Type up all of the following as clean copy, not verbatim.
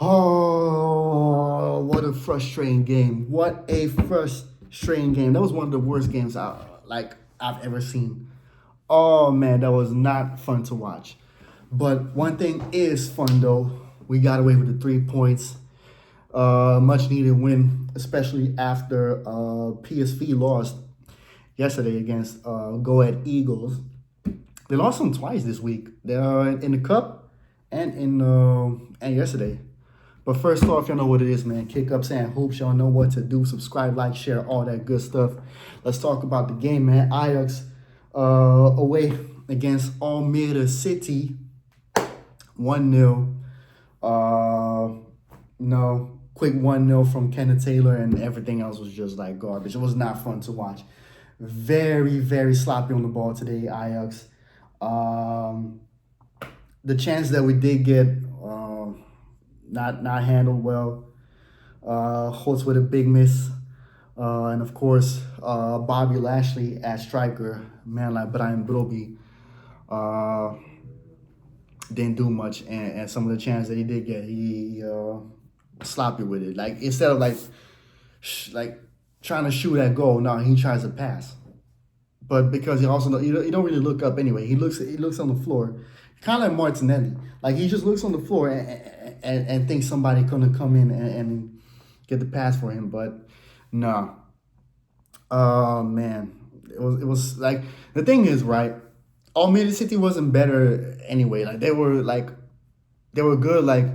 Oh, what a frustrating game. What a frustrating game. That was one of the worst games I've ever seen. Oh man, that was not fun to watch. But one thing is fun though. We got away with the 3 points. Much needed win, especially after PSV lost yesterday against Go Ahead Eagles. They lost them twice this week. They're in the cup and yesterday. But first off, y'all know what it is, man. Kick ups and hoops. Y'all know what to do. Subscribe, like, share, all that good stuff. Let's talk about the game, man. AJAX away against ALMERE City. 1-0. No, quick 1-0 from Kenneth Taylor, and everything else was just like garbage. It was not fun to watch. Very, very sloppy on the ball today, AJAX. The chance that we did get, not handled well. Holtz with a big miss. And of course, Bobby Lashley at striker, man like Brian Broby, didn't do much. And some of the chances that he did get, he sloppy with it. Like, instead of like trying to shoot that goal, no, he tries to pass. But because he also he don't really look up anyway. He looks on the floor, kind of like Martinelli. Like, he just looks on the floor and thinks somebody gonna come in and get the pass for him. But no, man, it was like, the thing is, right? ALMERE City wasn't better anyway. Like, they were good, like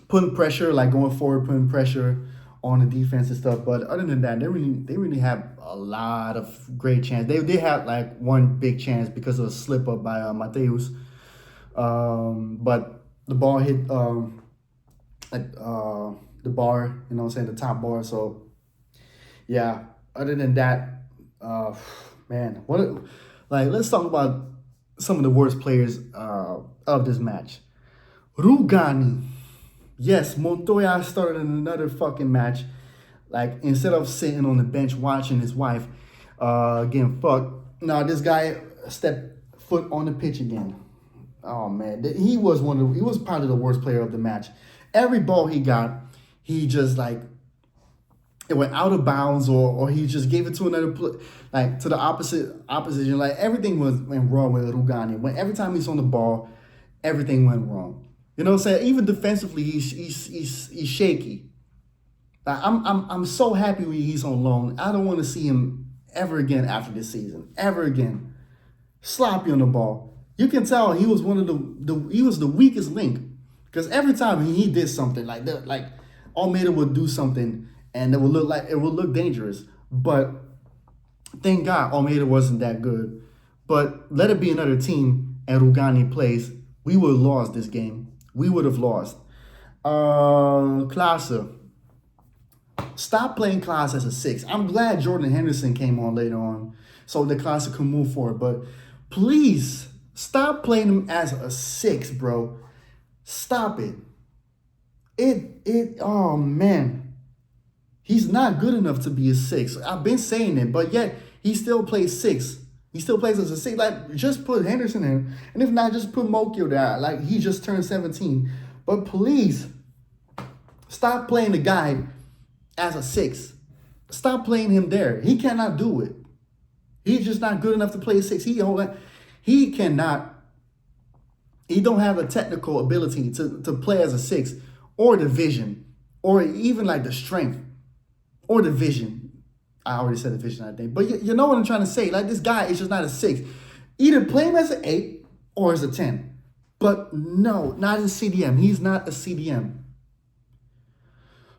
putting pressure, like going forward, putting pressure on the defense and stuff. But other than that, they really have a lot of great chance. They had like one big chance because of a slip up by Mateus. But the ball hit the bar, you know what I'm saying, the top bar. So yeah, other than that, man, let's talk about some of the worst players of this match. Rugani. Yes, Montoya started another fucking match. Like, instead of sitting on the bench watching his wife getting fucked, no, this guy stepped foot on the pitch again. Oh man, he was probably the worst player of the match. Every ball he got, he just like, it went out of bounds, or he just gave it to another like to the opposition. Like, everything went wrong with Rugani. Every time he's on the ball, everything went wrong. You know what I'm saying? Even defensively, he's shaky. Like, I'm so happy when he's on loan. I don't want to see him ever again after this season. Ever again. Sloppy on the ball. You can tell he was one of he was the weakest link. Because every time he did something like that, like ALMERE would do something and it would look dangerous. But thank God ALMERE wasn't that good. But let it be another team and Rugani plays, we would have lost this game. We would have lost. Klaassen. Stop playing Klaassen as a 6. I'm glad Jordan Henderson came on later on so that Klaassen can move forward. But please, stop playing him as a 6, bro. Stop it. Oh, man. He's not good enough to be a 6. I've been saying it, but yet he still plays 6. He still plays as a 6. Like, just put Henderson in. And if not, just put Mokyo there. Like, he just turned 17. But please, stop playing the guy as a 6. Stop playing him there. He cannot do it. He's just not good enough to play a 6. He cannot. He don't have the technical ability to play as a 6, or the vision, or even like the strength, or the vision. I already said the vision, I think. But you know what I'm trying to say. Like, this guy is just not a 6. Either play him as an 8 or as a 10. But no, not as a CDM. He's not a CDM.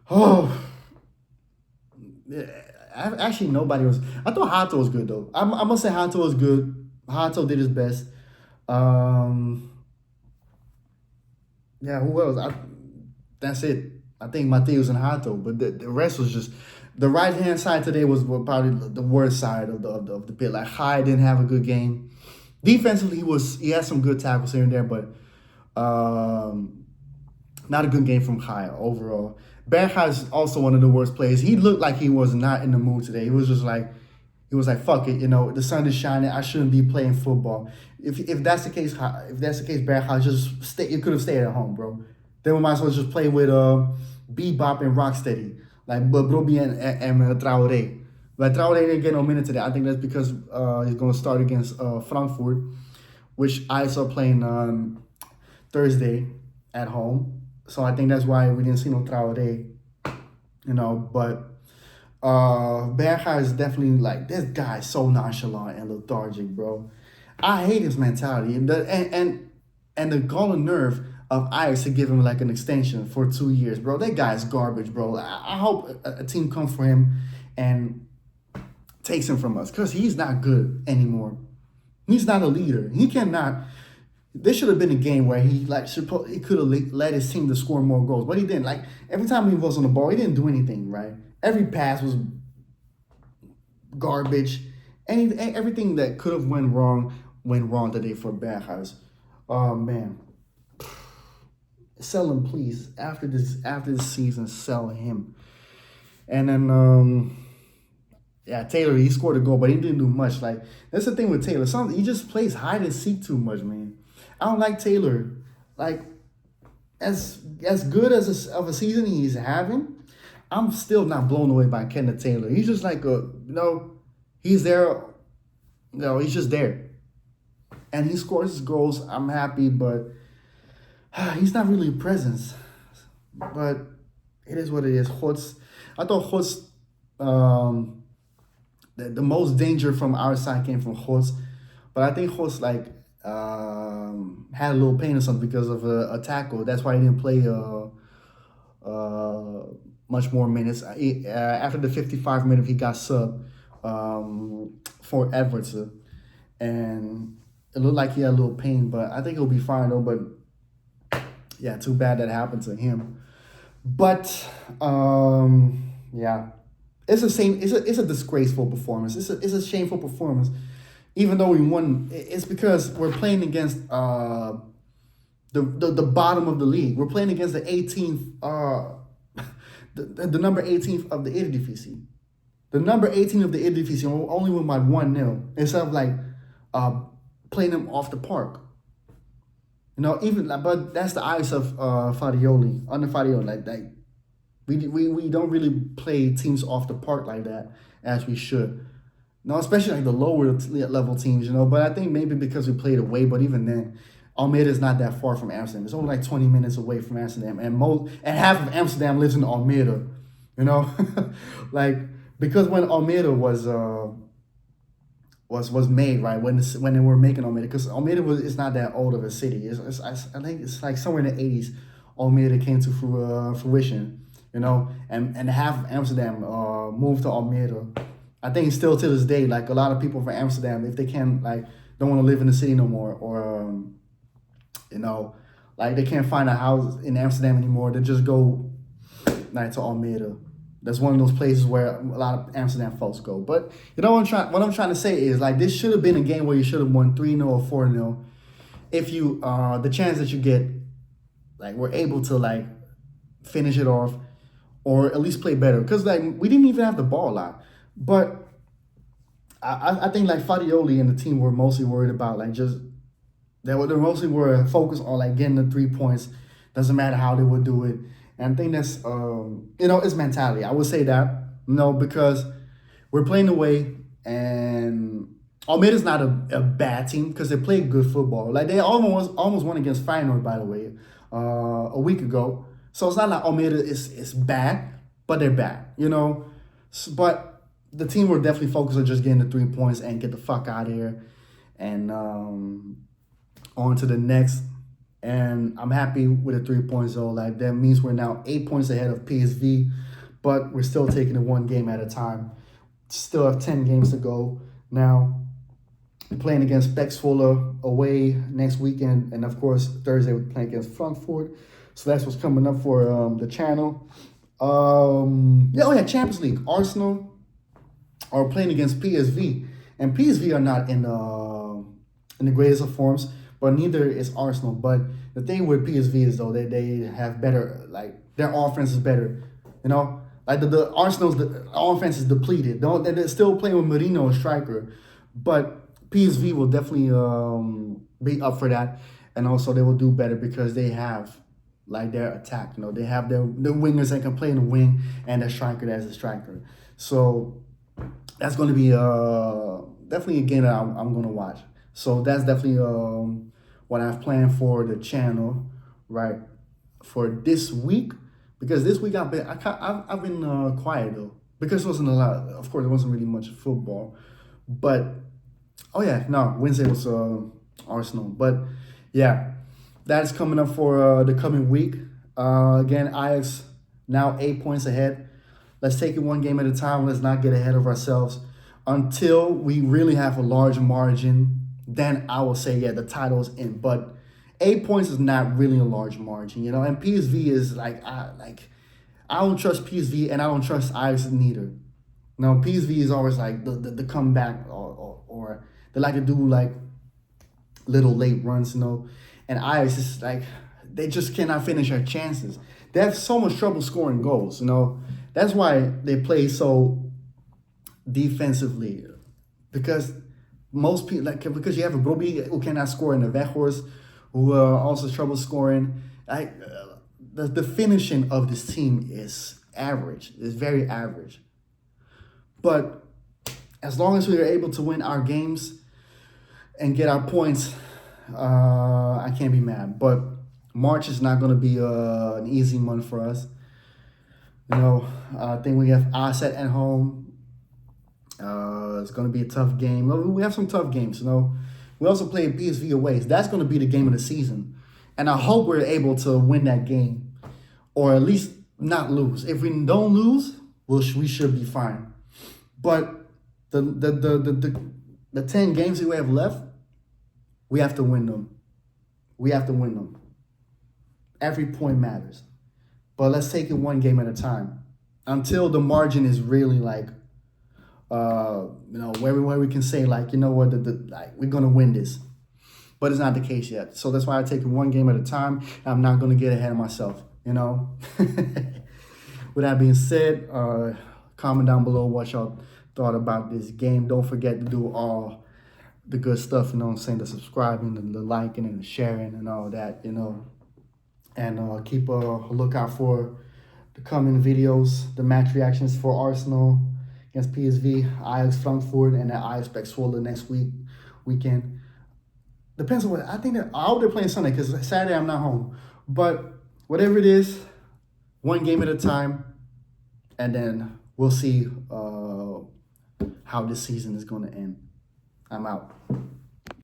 Oh. Actually, nobody was. I thought Hato was good, though. I must say Hato was good. Hato did his best. Yeah, who else? That's it. I think Mateus and Hato. But the rest was just... The right-hand side today was probably the worst side of the pit. Like, Hai didn't have a good game. Defensively, he had some good tackles here and there, but not a good game from Hai overall. Berghuis is also one of the worst players. He looked like he was not in the mood today. He was like, fuck it, you know, the sun is shining. I shouldn't be playing football. If that's the case, Berghuis, just stay. You could have stayed at home, bro. Then we might as well just play with Bebop and Rocksteady, like Broby and Traore. But Traore didn't get no minute today. I think that's because he's going to start against Frankfurt, which I saw playing on Thursday at home. So I think that's why we didn't see no Traore, But Berger is definitely like, this guy is so nonchalant and lethargic, bro. I hate his mentality. And the golden nerve of Ajax to give him like an extension for 2 years, bro. That guy's garbage, bro. I hope a team comes for him and takes him from us because he's not good anymore. He's not a leader. He cannot. This should have been a game where he could have led his team to score more goals, but he didn't. Like every time he was on the ball, he didn't do anything, right? Every pass was garbage. Everything that could have went wrong today for Berghuis. Oh man, sell him, please. After this season, sell him. And then yeah, Taylor, he scored a goal, but he didn't do much. Like that's the thing with Taylor. He just plays hide and seek too much, man. I don't like Taylor. Like as good as of a season he's having, I'm still not blown away by Kenneth Taylor. He's just like he's there. He's just there, and he scores his goals. I'm happy, but he's not really a presence. But it is what it is. I thought Hots, the most danger from our side came from Hots, but I think Hots had a little pain or something because of a tackle. That's why he didn't play much more minutes. After the 55 minute, he got subbed for Everton, and it looked like he had a little pain, but I think he'll be fine though. But yeah, too bad that happened to him. But yeah, it's a disgraceful performance. It's a shameful performance. Even though we won, it's because we're playing against the bottom of the league. We're playing against the 18th, the number 18th of the Eredivisie. The number 18 of the Eredivisie only won by 1-0 instead of playing them off the park. But that's the eyes of Farioli. Under Farioli, we don't really play teams off the park like that as we should. No, especially like the lower level teams, But I think maybe because we played away, but even then, Almere is not that far from Amsterdam. It's only like 20 minutes away from Amsterdam, and half of Amsterdam lives in Almere, because when Almere was made, right, when they were making Almere, because Almere is not that old of a city. I think it's like somewhere in the 80s, Almere came to fruition, and half of Amsterdam moved to Almere. I think still to this day, like a lot of people from Amsterdam, if they don't want to live in the city no more, or they can't find a house in Amsterdam anymore, they just go to Almere. That's one of those places where a lot of Amsterdam folks go. But what I'm trying to say is this should have been a game where you should have won 3-0 or 4-0. If you the chance that you get, we're able to finish it off, or at least play better, because we didn't even have the ball a lot. But I think Farioli and the team were mostly worried about they mostly were focused on getting the 3 points. Doesn't matter how they would do it. And I think that's it's mentality. I would say that because we're playing away, and Almeida's not a bad team because they play good football. They almost won against Feyenoord, by the way, a week ago. So it's not like Almeida is bad, but they're bad, But the team were definitely focused on just getting the 3 points and get the fuck out of here, and on to the next. And I'm happy with the 3 points though. That means we're now 8 points ahead of PSV, but we're still taking it one game at a time. Still have 10 games to go. Now we're playing against Bexvolle away next weekend, and of course Thursday we're playing against Frankfurt. So that's what's coming up for the channel. Champions League. Arsenal are playing against PSV, and PSV are not in the greatest of forms, but neither is Arsenal. But the thing with PSV is though they have better, their offense is better, the Arsenal's offense is depleted. They're still playing with Marino as striker, but PSV will definitely be up for that, and also they will do better because they have like their attack. They have their wingers that can play in the wing and their striker that's a striker. So that's going to be definitely a game that I'm going to watch. So that's definitely what I've planned for the channel, right, for this week. Because this week I've been quiet though, because it wasn't a lot. Of course, there wasn't really much football, but oh yeah, no, Wednesday was Arsenal, but yeah, that's coming up for the coming week. Again, Ajax now 8 points ahead. Let's take it one game at a time. Let's not get ahead of ourselves. Until we really have a large margin, then I will say, yeah, the title's in. But 8 points is not really a large margin, And PSV is I don't trust PSV and I don't trust Ajax neither. No, PSV is always like the comeback or they like to do like little late runs, And Ajax is like they just cannot finish their chances. They have so much trouble scoring goals, That's why they play so defensively, because most people because you have a Broby who cannot score and a Weghorst who also trouble scoring. The finishing of this team is average. It's very average. But as long as we are able to win our games and get our points, I can't be mad. But March is not going to be an easy month for us. I think we have Asset at home. It's going to be a tough game. We have some tough games, We also play PSV away. So that's going to be the game of the season. And I hope we're able to win that game, or at least not lose. If we don't lose, we should be fine. But the 10 games that we have left, we have to win them. We have to win them. Every point matters. But let's take it one game at a time until the margin is really like, where we can say like, we're gonna win this. But it's not the case yet. So that's why I take it one game at a time. I'm not gonna get ahead of myself. With that being said, comment down below what y'all thought about this game. Don't forget to do all the good stuff, the subscribing, the liking, and the sharing, and all that, And keep a lookout for the coming videos, the match reactions for Arsenal against PSV, Ajax Frankfurt, and then Ajax Zwolle next weekend. Depends on what I think. I hope they're playing Sunday because Saturday I'm not home. But whatever it is, one game at a time, and then we'll see how this season is going to end. I'm out.